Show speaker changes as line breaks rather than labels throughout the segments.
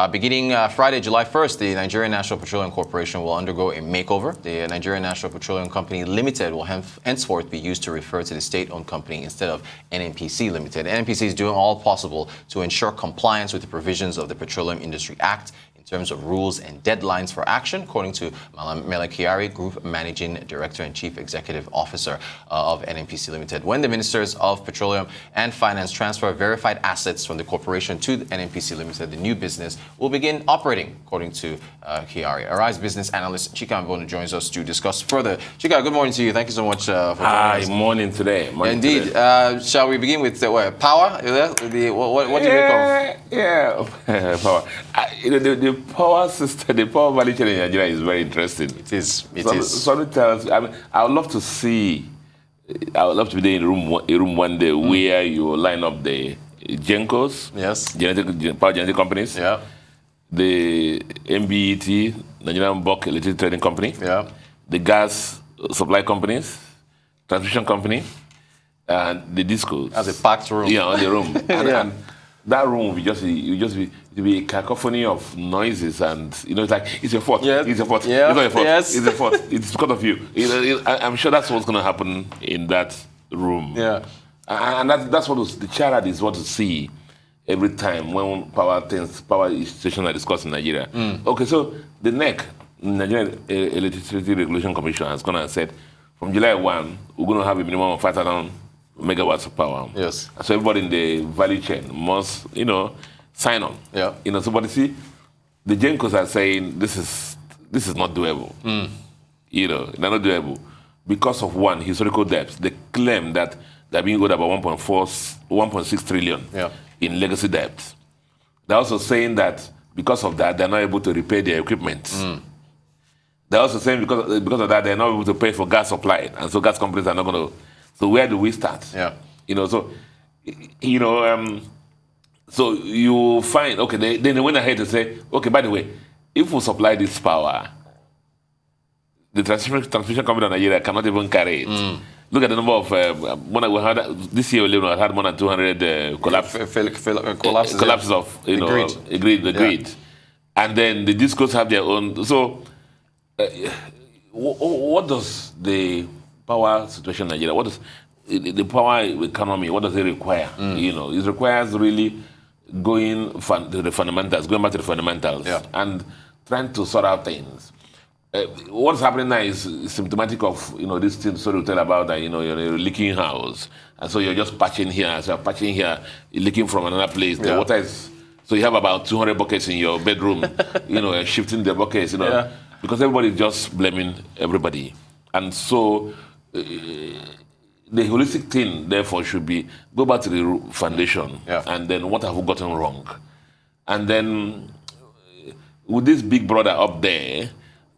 Beginning Friday, July 1st, the Nigerian National Petroleum Corporation will undergo a makeover. The Nigerian National Petroleum Company Limited will henceforth be used to refer to the state-owned company instead of NNPC Limited. NNPC is doing all possible to ensure compliance with the provisions of the Petroleum Industry Act in terms of rules and deadlines for action, according to Mele Kyari, Group Managing Director and Chief Executive Officer of NNPC Limited. When the Ministers of Petroleum and Finance transfer verified assets from the corporation to the NNPC Limited, the new business will begin operating, according to Kyari. Arise business analyst Chika Mbonu joins us to discuss further. Chika, good morning to you. Thank you so much for joining us.
Morning today.
Indeed. Today. Shall we begin with power? What do you make of?
Yeah, power. The power system, the power value chain in Nigeria is very interesting.
It is.
Sometimes, I would love to see. I would love to be there in a room one day where you line up the GENCOs,
yes,
power generating companies,
yeah,
the MBET, Nigerian Bulk Electricity Trading Company,
yeah,
the gas supply companies, transmission company, and the discos.
As a packed room.
Yeah, on the room.
Yeah.
And that room will just be a cacophony of noises, and it's like it's your fault.
Yes.
It's your fault.
Yeah.
It's not your fault.
Yes.
It's your fault. It's because of you. I'm sure that's what's going to happen in that room.
Yeah.
And that's what the charade is what to see every time when power stations are discussed in Nigeria. Okay, so the NEC, Nigerian Electricity Regulation Commission, has gone and said from July 1, we're going to have a minimum of 5,000 megawatts of power.
Yes.
So everybody in the value chain must, sign on.
Yeah.
So but you see, the GENCOs are saying this is not doable. They're not doable because of one, historical debts. They claim that they're being owed about 1.6 trillion in legacy debts. They're also saying that because of that, they're not able to repair their equipment. They're also saying because of that, they're not able to pay for gas supply. And so gas companies are not going to. So where do we start?
Yeah.
So you find, okay, then they went ahead to say, okay, by the way, if we supply this power, the transmission company of Nigeria cannot even carry it. Look at the number of, this year we had more than 200 collapses of the grid. And then the discos have their own. So what does the power situation in Nigeria, what does the power economy, what does it require? It requires really going to the fundamentals, going back to the fundamentals and trying to sort out things. What's happening now is symptomatic of this thing story we tell about that you're in a leaking house, and so you're just patching here, you're leaking from another place. The water is so you have about 200 buckets in your bedroom, shifting the buckets, because everybody's just blaming everybody, and so the holistic thing therefore should be go back to the foundation, and then what have we gotten wrong, and then with this big brother up there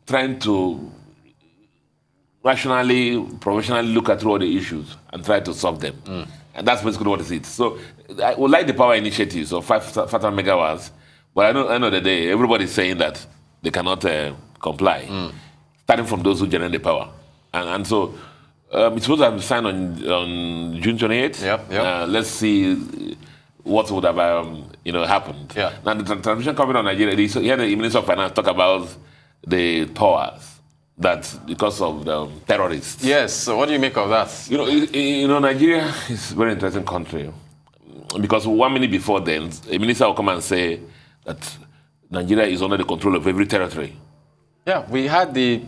trying to rationally, professionally look at all the issues and try to solve them. And that's basically what it is. So I would like the power initiatives of 5,000 megawatts, but I know at the day, everybody's saying that they cannot comply, starting from those who generate the power. And so it's supposed to have been signed on June 28th. Let's see what would have happened. Now, the transmission company of Nigeria, here the Minister of Finance talk about the towers that because of the terrorists.
Yes. So what do you make of that?
Nigeria is a very interesting country because 1 minute before then, a minister will come and say that Nigeria is under the control of every territory.
Yeah, we had the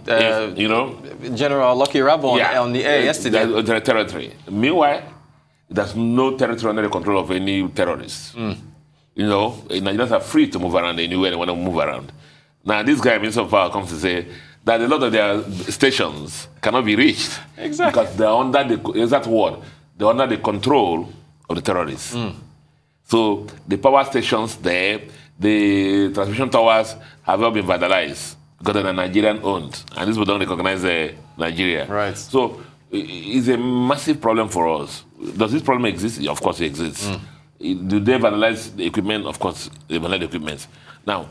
General Lucky Rabo on the air yesterday.
The territory. Meanwhile, there's no territory under the control of any terrorists. Nigerians are free to move around anywhere they want to move around. Now, this guy, Minister of Power, comes to say that a lot of their stations cannot be reached.
Exactly.
Because they're under they're under the control of the terrorists. So the power stations there, the transmission towers have all been vandalized because they're Nigerian owned. And this will don't recognize Nigeria.
Right.
So it's a massive problem for us. Does this problem exist? Of course it exists. Do they vandalize the equipment? Of course they vandalize the equipment. Now,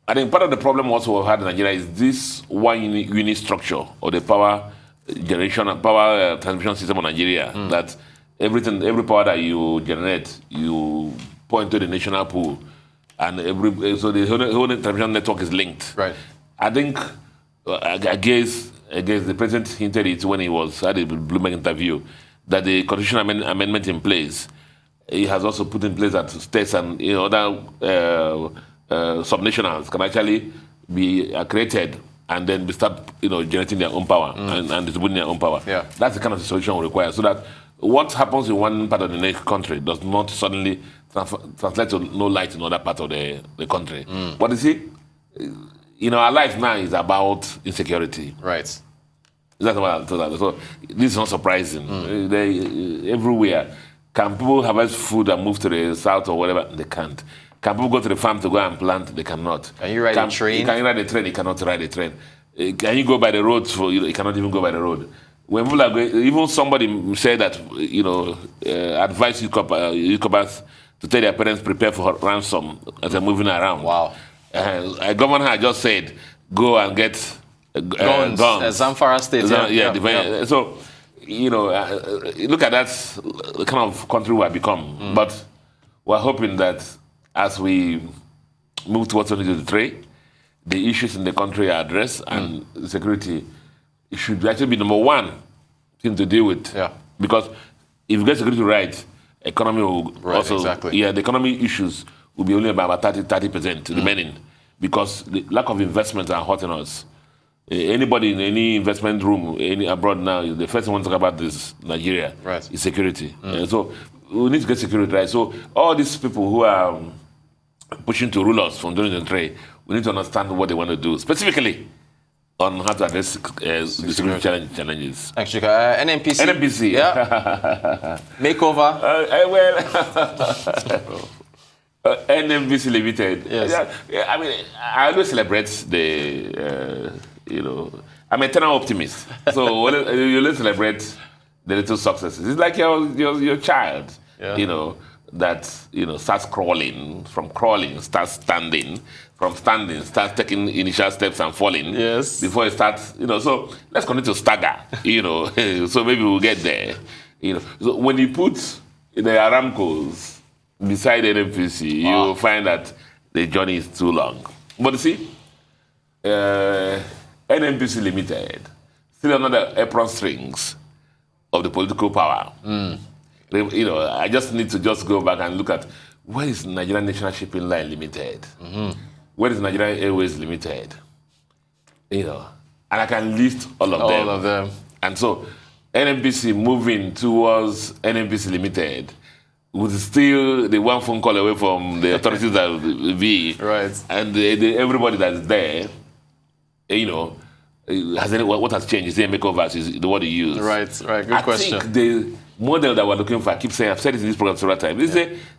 I think part of the problem also we've had in Nigeria is this one unit structure or the power generation and power transmission system of Nigeria. That every power that you generate, you point to the national pool and so the whole television network is linked.
Right.
I think, I guess the president hinted it when he was at the Bloomberg interview that the constitutional amendment in place, he has also put in place that states and other subnationals can actually be created and then start generating their own power and distributing their own power.
Yeah.
That's the kind of solution we require, so that what happens in one part of the country does not suddenly translate to no light in other part of the country. But you see, our life now is about insecurity.
Right.
That's what so this is not surprising. Everywhere. Can people harvest food and move to the south or whatever? They can't. Can people go to the farm to go and plant? They cannot.
Can you ride a train?
Can you ride a train? You cannot ride a train. Can you go by the road? You cannot even go by the road. When people are going, even somebody said that, advise Yukobas to tell their parents prepare for ransom as they're moving around.
Wow.
A governor had just said, go and get guns.
Zamfara State.
So, look at that kind of country we have become. But we're hoping that as we move towards 2023, the issues in the country are addressed and security should actually be number one thing to deal with.
Yeah.
Because if you get security right, economy will the economy issues will be only about 30% remaining, because the lack of investment are hurting us. Anybody in any investment room, any abroad now, the first thing we want to talk about is Nigeria.
Right.
Is security. So we need to get security right. So all these people who are pushing to rule us from doing the trade, we need to understand what they want to do, specifically on how to address the security challenges.
Thanks, Chika. NNPC.
NNPC.
Yeah. Makeover.
NNPC Limited.
Yes.
I mean, I always celebrate I'm an eternal optimist. So you always celebrate the little successes. It's like your child, that starts crawling, starts standing, from standing, starts taking initial steps and falling.
Yes.
Before it starts, so let's continue to stagger, so maybe we'll get there. So when you put the Aramcos beside NNPC, you'll find that the journey is too long. But you see, NNPC Limited, still another apron strings of the political power. I just need to go back and look at, where is Nigerian National Shipping Line Limited? Where is Nigerian Airways Limited? And I can list all of them. And so NNPC moving towards NNPC Limited was still the one phone call away from the authorities that will be.
Right.
And everybody that's there, what has changed? Is there a makeover? Is the word you use?
Right. Good question.
I think the model that we're looking for, I keep saying, I've said it in this program several times, is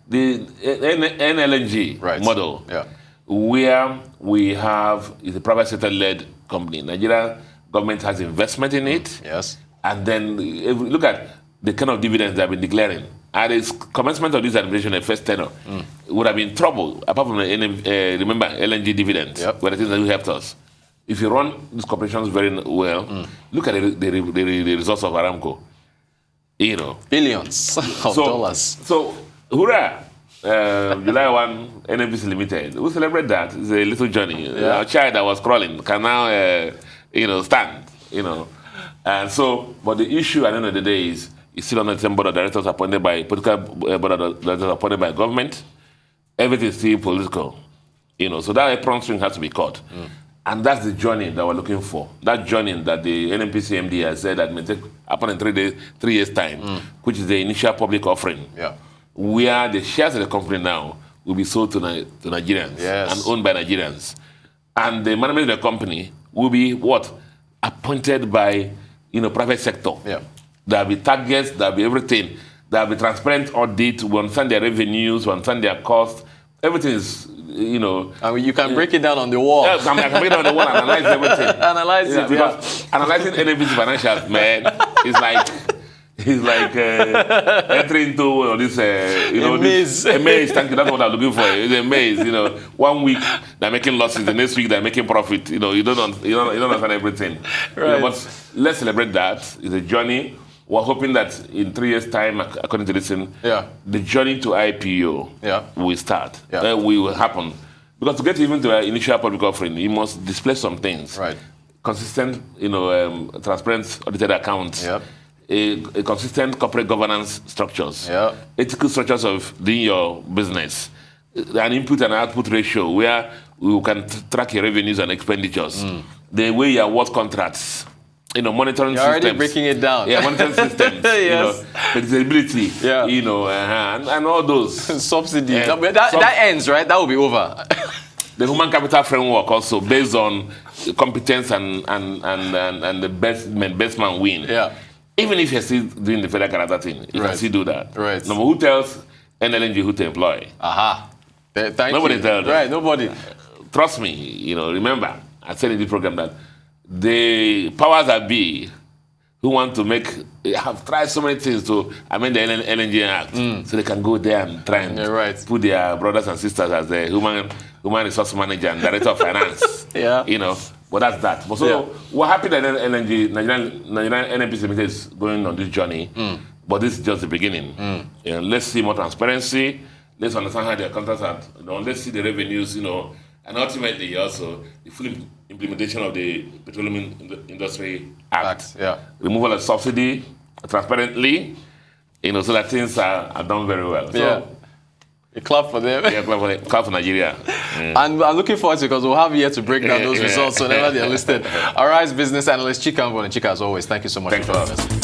the NLNG model.
Yeah.
Where we have is a private sector-led company. Nigeria government has investment in it.
Yes.
And then if we look at the kind of dividends they have been declaring. At the commencement of this administration, the first tenor would have been trouble, apart from the remember LNG dividends, where the things that helped us. If you run these corporations very well, look at the results of Aramco.
Billions of dollars.
So, hurrah! July 1, NNPC Limited. We celebrate that. It's a little journey. Our child that was crawling can now, stand. And so, but the issue at the end of the day is still on the same board of directors appointed by political board of directors appointed by government. Everything is still political. So that apron string has to be cut. And that's the journey that we're looking for. That journey that the NNPC MD has said that may happen in 3 years' time, which is the initial public offering.
Yeah.
Where the shares of the company now will be sold to Nigerians and owned by Nigerians. And the management of the company will be what? Appointed by private sector.
Yeah.
There'll be targets, there'll be everything. There'll be transparent audit, we understand their revenues, we understand their costs. Everything is,
I mean, you can break it down on the wall.
Yeah, I can break it down on the wall and analyze everything.
Analyze it,
because analyzing NNPC financials, man, is like entering into this,
a maze.
A maze. Thank you. That's what I'm looking for. It's a maze. 1 week they're making losses, the next week they're making profit. You don't understand everything.
Right.
But let's celebrate that. It's a journey. we're hoping that in 3 years' time, according to this thing, the journey to IPO will start. Will happen. Because to get even to an initial public offering, you must display some things.
Right.
Consistent, transparent audited accounts. A consistent corporate governance structures. Ethical structures of doing your business. An input and output ratio where you can track your revenues and expenditures. The way you award contracts. Monitoring
You're
systems.
already breaking it down.
Monitoring systems.
Yes.
Predictability. And all those.
Subsidy. That ends, right? That will be over.
The human capital framework also based on competence and the best man win. Even if you're still doing the federal character thing, you can still do that.
Right.
Number who tells NLNG who to employ? Nobody tells them.
Right, nobody.
Trust me, remember, I said in the program that the powers that be who want to have tried so many things to amend the LNG Act so they can go there and try and put their brothers and sisters as the human resource manager and director of finance. But that's that. But so we're happy that LNG, Nigerian NNPC Limited is going on this journey. But this is just the beginning. Let's see more transparency. Let's understand how their contracts are. Let's see the revenues, and ultimately also the full implementation of the Petroleum Industry Act. Removal of subsidy transparently, so that things are done very well. So,
a clap for them.
Clap for Nigeria.
And I'm looking forward to it because we'll have here to break down those results whenever they're listed. All right, business analyst Chika Mbonu. Chika, as always, thank you so much for joining us.